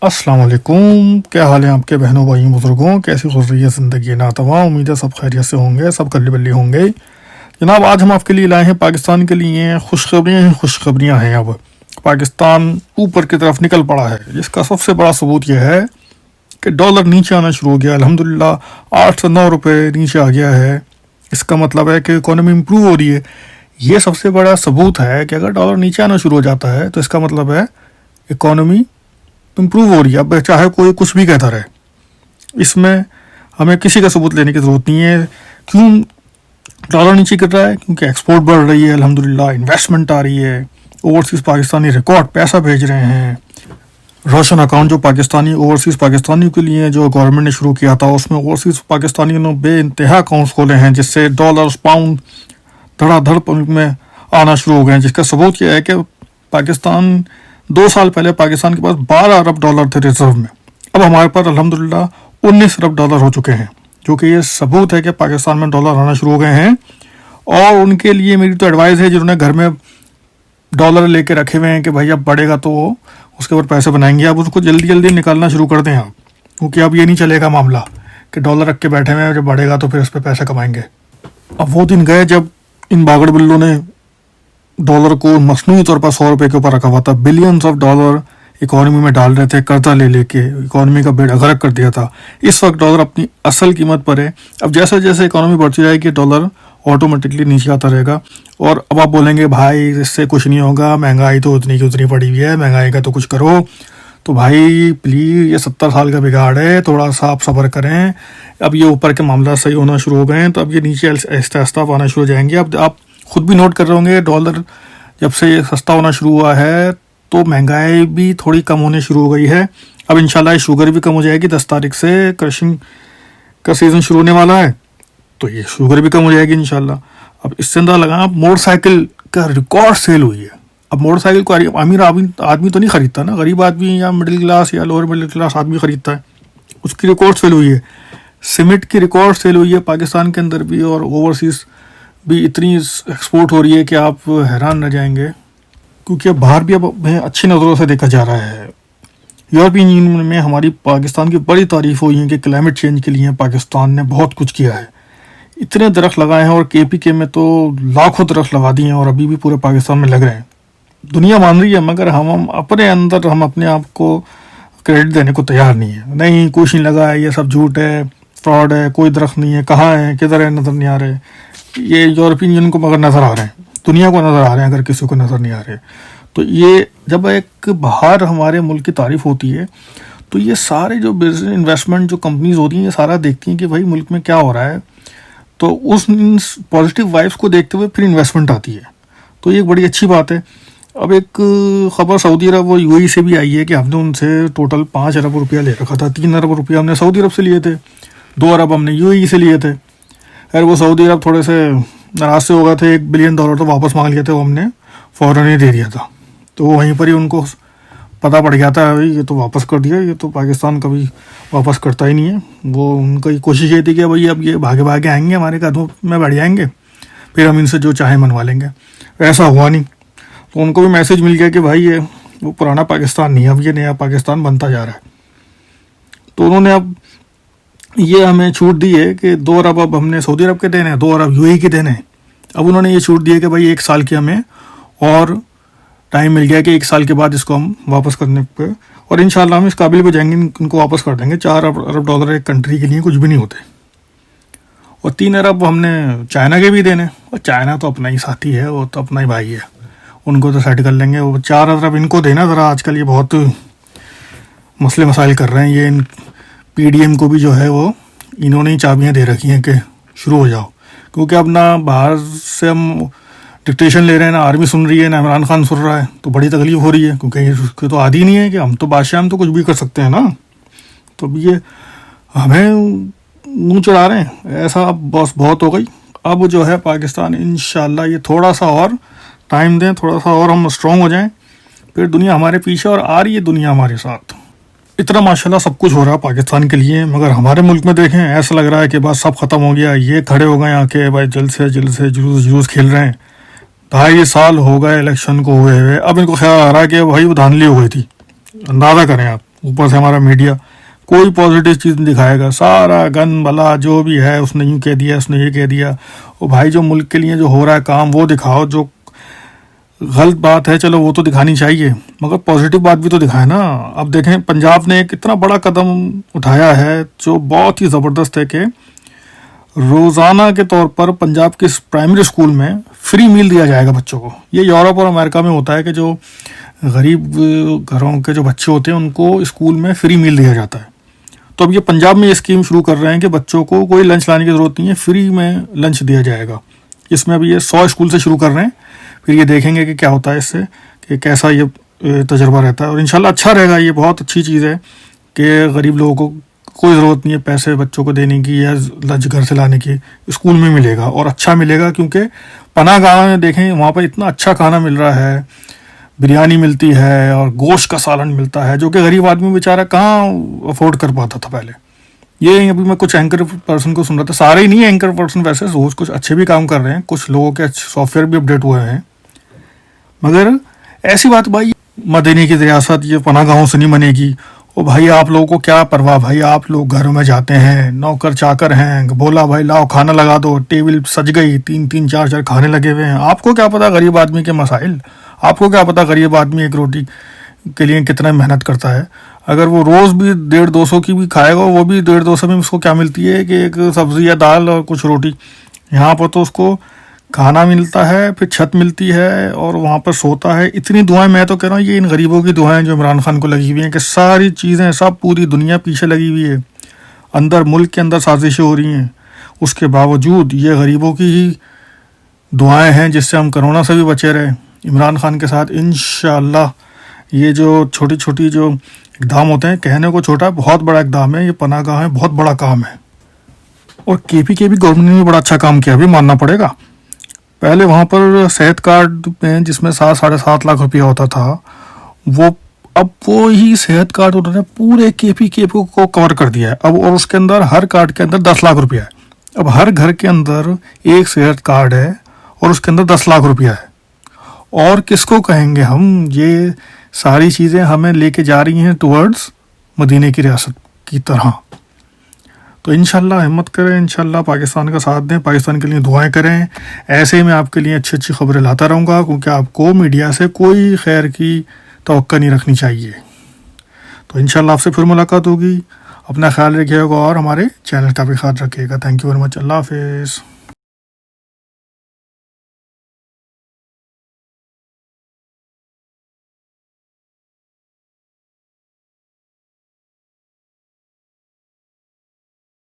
अस्सलाम वालेकुम। क्या हाल है आपके बहनों भाइयों बुजुर्गों, कैसी गुजर रही है ज़िंदगी नातवा। उम्मीद है सब खैरियत से होंगे, सब कल्ली बल्ली होंगे। जनाब, आज हम आपके लिए लाए हैं पाकिस्तान के लिए खुशखबरियाँ हैं। अब पाकिस्तान ऊपर की तरफ निकल पड़ा है, जिसका सबसे बड़ा सबूत यह है कि डॉलर नीचे आना शुरू हो गया। अल्हम्दुलिल्लाह 8 से 9 रुपये नीचे आ गया है। इसका मतलब है कि इकोनॉमी इम्प्रूव हो रही है। ये सबसे बड़ा सबूत है कि अगर डॉलर नीचे आना शुरू हो जाता है तो इसका मतलब है इकोनॉमी इम्प्रूव हो रही है। अब चाहे कोई कुछ भी कहता रहे, इसमें हमें किसी का सबूत लेने की ज़रूरत नहीं है। क्यों डॉलर नीचे गिर रहा है? क्योंकि एक्सपोर्ट बढ़ रही है, अल्हम्दुलिल्लाह इन्वेस्टमेंट आ रही है, ओवरसीज़ पाकिस्तानी रिकॉर्ड पैसा भेज रहे हैं। रोशन अकाउंट जो पाकिस्तानी ओवरसीज़ पाकिस्तानियों के लिए जो गवर्नमेंट ने शुरू किया था, उसमें ओवरसीज़ पाकिस्तानियों ने बेइंतहा अकाउंट्स खोले हैं, जिससे डॉलर्स पाउंड धड़ाधड़ में आना शुरू हो गए हैं। जिसका सबूत यह है कि पाकिस्तान 2 साल पहले पाकिस्तान के पास 12 अरब डॉलर थे रिजर्व में, अब हमारे पास अल्हम्दुलिल्लाह 19 अरब डॉलर हो चुके हैं, जो कि ये सबूत है कि पाकिस्तान में डॉलर आना शुरू हो गए हैं। और उनके लिए मेरी तो एडवाइस है, जिन्होंने घर में डॉलर लेके रखे हुए हैं कि भाई अब बढ़ेगा तो उसके ऊपर पैसे बनाएंगे, अब उसको जल्दी जल्दी निकालना शुरू कर दें आप, क्योंकि अब ये नहीं चलेगा मामला कि डॉलर रख के बैठे हुए हैं, जब बढ़ेगा तो फिर उस पर पैसे कमाएंगे। अब वो दिन गए जब इन बागड़ बिल्लों ने डॉलर को मसनूई तौर पर 100 रुपये के ऊपर रखा हुआ था। बिलियंस ऑफ डॉलर इकोनॉमी में डाल रहे थे, कर्जा ले लेके इकोनॉमी का बेड़ा गर्क कर दिया था। इस वक्त डॉलर अपनी असल कीमत पर है। अब जैसे जैसे इकोनॉमी बढ़ती जाएगी डॉलर ऑटोमेटिकली नीचे आता रहेगा। और अब आप बोलेंगे भाई इससे कुछ नहीं होगा, महंगाई तो उतनी की उतनी पड़ी हुई है, महंगाई का तो कुछ करो। तो भाई प्लीज़, ये 70 साल का बिगाड़ है, थोड़ा सा आप सब्र करें। अब ये ऊपर के मामला सही होना शुरू हो गए हैं, तो अब ये नीचे आहिस्ता आहिस्ता आना शुरू हो जाएंगे। अब आप खुद भी नोट कर रहे होंगे, डॉलर जब से ये सस्ता होना शुरू हुआ है तो महंगाई भी थोड़ी कम होने शुरू हो गई है। अब इंशाल्लाह शुगर भी कम हो जाएगी। 10 तारीख से क्रशिंग का सीज़न शुरू होने वाला है, तो ये शुगर भी कम हो जाएगी इंशाल्लाह। अब इससे अंदाज़ा लगा, आप मोटरसाइकिल का रिकॉर्ड सेल हुई है। अब मोटरसाइकिल को अमीर आदमी तो नहीं खरीदता ना, गरीब आदमी या मिडिल क्लास या लोअर मिडिल क्लास आदमी खरीदता है। उसकी रिकॉर्ड सेल हुई है। सीमेंट की रिकॉर्ड सेल हुई है पाकिस्तान के अंदर भी, और ओवरसीज़ भी इतनी एक्सपोर्ट हो रही है कि आप हैरान रह जाएंगे। क्योंकि अब बाहर भी अब हमें अच्छी नज़रों से देखा जा रहा है। यूरोपियन यूनियन में हमारी पाकिस्तान की बड़ी तारीफ हुई है कि क्लाइमेट चेंज के लिए पाकिस्तान ने बहुत कुछ किया है। इतने दरख्त लगाए हैं, और KPK में तो लाखों दरख्त लगा दिए हैं, और अभी भी पूरे पाकिस्तान में लग रहे हैं। दुनिया मान रही है, मगर हम अपने अंदर हम अपने आप को क्रेडिट देने को तैयार नहीं है। नहीं, कुछ नहीं लगा है, ये सब झूठ है, फ्रॉड है, कोई दरख्त नहीं है, कहाँ है, किधर है, नज़र नहीं आ रहे। ये यूरोपियन यूनियन को मगर नज़र आ रहे हैं, दुनिया को नज़र आ रहे हैं, अगर किसी को नज़र नहीं आ रहे। तो ये जब एक बाहर हमारे मुल्क की तारीफ होती है, तो ये सारे जो बिजनेस इन्वेस्टमेंट जो कंपनीज होती हैं, ये सारा देखती हैं कि भाई मुल्क में क्या हो रहा है, तो उस पॉजिटिव वाइब्स को देखते हुए फिर इन्वेस्टमेंट आती है। तो ये एक बड़ी अच्छी बात है। अब एक ख़बर सऊदी अरब और UAE से भी आई है कि हमने उनसे टोटल 5 अरब रुपया ले रखा था। 3 अरब रुपया हमने सऊदी अरब से लिए थे, 2 अरब हमने UAE से लिए थे। खैर वो सऊदी अरब थोड़े से नाराज से हो गए थे, $1 बिलियन तो वापस मांग लिए थे, वो हमने फ़ौरन ही दे दिया था। तो वहीं पर ही उनको पता पड़ गया था, भाई ये तो वापस कर दिया, ये तो पाकिस्तान कभी वापस करता ही नहीं है। वो उनकी कोशिश ये थी कि भाई अब ये भागे भागे आएंगे, हमारे कदमों में बैठ जाएंगे, फिर हम इनसे जो चाहे मनवा लेंगे। ऐसा हुआ नहीं। तो उनको भी मैसेज मिल गया कि भाई ये वो पुराना पाकिस्तान नहीं है, अब ये नया पाकिस्तान बनता जा रहा है। तो उन्होंने अब ये हमें छूट दी है कि 2 अरब अब हमने सऊदी अरब के देने हैं, 2 अरब UAE के देने हैं। अब उन्होंने ये छूट दी है कि भाई 1 साल की हमें और टाइम मिल गया कि 1 साल के बाद इसको हम वापस करने पे, और इंशाल्लाह हम इस काबिल हो जाएंगे, इनको वापस कर देंगे। 4 अरब डॉलर एक कंट्री के लिए कुछ भी नहीं होते। और 3 अरब हमने चाइना के भी देने, और चाइना तो अपना ही साथी है, वो तो अपना ही भाई है, उनको तो सेट कर लेंगे। वो 4 अरब इनको देना ज़रा, आजकल ये बहुत मसले मसाइल कर रहे हैं। ये इन PDM को भी जो है वो इन्होंने ही चाबियाँ दे रखी हैं कि शुरू हो जाओ, क्योंकि अब ना बाहर से हम डिक्टेशन ले रहे हैं, ना आर्मी सुन रही है, ना इमरान खान सुन रहा है, तो बड़ी तकलीफ हो रही है, क्योंकि उसके तो आदी नहीं है कि हम तो बादशाह, हम तो कुछ भी कर सकते हैं ना। तो अब ये हमें मुँह चढ़ा रहे हैं, ऐसा अब बस बहुत हो गई। अब जो है पाकिस्तान इंशाल्लाह ये थोड़ा सा और टाइम दें, थोड़ा सा और हम स्ट्रॉन्ग हो जाएं, फिर दुनिया हमारे पीछे, और आ रही है दुनिया हमारे साथ। इतना माशाल्लाह सब कुछ हो रहा है पाकिस्तान के लिए, मगर हमारे मुल्क में देखें ऐसा लग रहा है कि बस सब ख़त्म हो गया। ये खड़े हो गए आके भाई जल्द से जुलूस खेल रहे हैं। 2.5 साल हो गए इलेक्शन को हुए हुए, अब इनको ख्याल आ रहा है कि भाई वो धांधली हो गई थी। अंदाज़ा करें आप। ऊपर से हमारा मीडिया कोई पॉजिटिव चीज़ नहीं दिखाएगा, सारा गन भला जो भी है उसने यूँ कह दिया, उसने ये कह दिया। और भाई जो मुल्क के लिए जो हो रहा है काम वो दिखाओ, जो गलत बात है चलो वो तो दिखानी चाहिए, मगर पॉजिटिव बात भी तो दिखाए ना। अब देखें पंजाब ने एक इतना बड़ा कदम उठाया है जो बहुत ही ज़बरदस्त है कि रोज़ाना के तौर पर पंजाब के प्राइमरी स्कूल में फ्री मील दिया जाएगा बच्चों को। ये यूरोप और अमेरिका में होता है कि जो गरीब घरों के जो बच्चे होते हैं उनको स्कूल में फ्री मील दिया जाता है। तो अब ये पंजाब में ये स्कीम शुरू कर रहे हैं कि बच्चों को कोई लंच लाने की ज़रूरत नहीं है, फ्री में लंच दिया जाएगा। इसमें अभी ये 100 स्कूल से शुरू कर रहे हैं, फिर ये देखेंगे कि क्या होता है इससे, कि कैसा ये तजर्बा रहता है। और इंशाल्लाह अच्छा रहेगा, ये बहुत अच्छी चीज़ है कि गरीब लोगों को कोई ज़रूरत नहीं है पैसे बच्चों को देने की या लंच घर से लाने की, स्कूल में मिलेगा और अच्छा मिलेगा। क्योंकि पनाह गाँव में देखें वहाँ पर इतना अच्छा खाना मिल रहा है, बिरयानी मिलती है और गोश्त का सालन मिलता है, जो कि गरीब आदमी बेचारा कहाँ अफोर्ड कर पाता था पहले। ये अभी मैं कुछ एंकर पर्सन को सुन रहा था, सारे ही नहीं एंकर पर्सन वैसे, रोज़ कुछ अच्छे भी काम कर रहे हैं, कुछ लोगों के सॉफ्टवेयर भी अपडेट हुए हैं, मगर ऐसी बात भाई मदीने की रियासत ये पनाह गाँव से नहीं बनेगी। ओ भाई आप लोगों को क्या परवाह, भाई आप लोग घरों में जाते हैं, नौकर चाकर हैं, बोला भाई लाओ खाना लगा दो, टेबल सज गई, 3-3 4-4 खाने लगे हुए हैं। आपको क्या पता गरीब आदमी के मसाइल, आपको क्या पता गरीब आदमी एक रोटी के लिए कितना मेहनत करता है। अगर वो रोज़ भी 150-200 की भी खाएगा, वो भी 150-200 में उसको क्या मिलती है कि एक सब्ज़ी या दाल और कुछ रोटी। यहाँ पर तो उसको खाना मिलता है, फिर छत मिलती है और वहाँ पर सोता है। इतनी दुआएं, मैं तो कह रहा हूँ ये इन गरीबों की दुआएं जो इमरान खान को लगी हुई हैं कि सारी चीज़ें सब पूरी दुनिया पीछे लगी हुई है, अंदर मुल्क के अंदर साजिशें हो रही हैं, उसके बावजूद ये गरीबों की ही दुआएं हैं जिससे हम कोरोना से भी बचे रहे इमरान खान के साथ। इंशाअल्लाह ये जो छोटी छोटी जो इक़दाम होते हैं, कहने को छोटा बहुत बड़ा इक़दाम है, ये पनाह गाह है, बहुत बड़ा काम है। और केपी के भी गवर्नमेंट ने भी बड़ा अच्छा काम किया, भी मानना पड़ेगा। पहले वहाँ पर सेहत कार्ड में जिसमें 7-7.5 लाख रुपया होता था, वो अब वो ही सेहत कार्ड उन्होंने पूरे केपी को कवर कर दिया है अब, और उसके अंदर हर कार्ड के अंदर 10 लाख रुपया है। अब हर घर के अंदर एक सेहत कार्ड है और उसके अंदर 10 लाख रुपया है। और किसको कहेंगे हम, ये सारी चीज़ें हमें लेके जा रही हैं टुवर्ड्स मदीने की रियासत की तरह। तो इंशाल्लाह हिम्मत करें, इंशाल्लाह पाकिस्तान का साथ दें, पाकिस्तान के लिए दुआएं करें। ऐसे ही मैं आपके लिए अच्छी अच्छी खबरें लाता रहूँगा, क्योंकि आपको मीडिया से कोई खैर की तवक्को नहीं रखनी चाहिए। तो इंशाल्लाह आपसे फिर मुलाकात होगी। अपना ख्याल रखिएगा और हमारे चैनल का भी ख्याल रखिएगा। Thank you very much. Allah हाफिज़।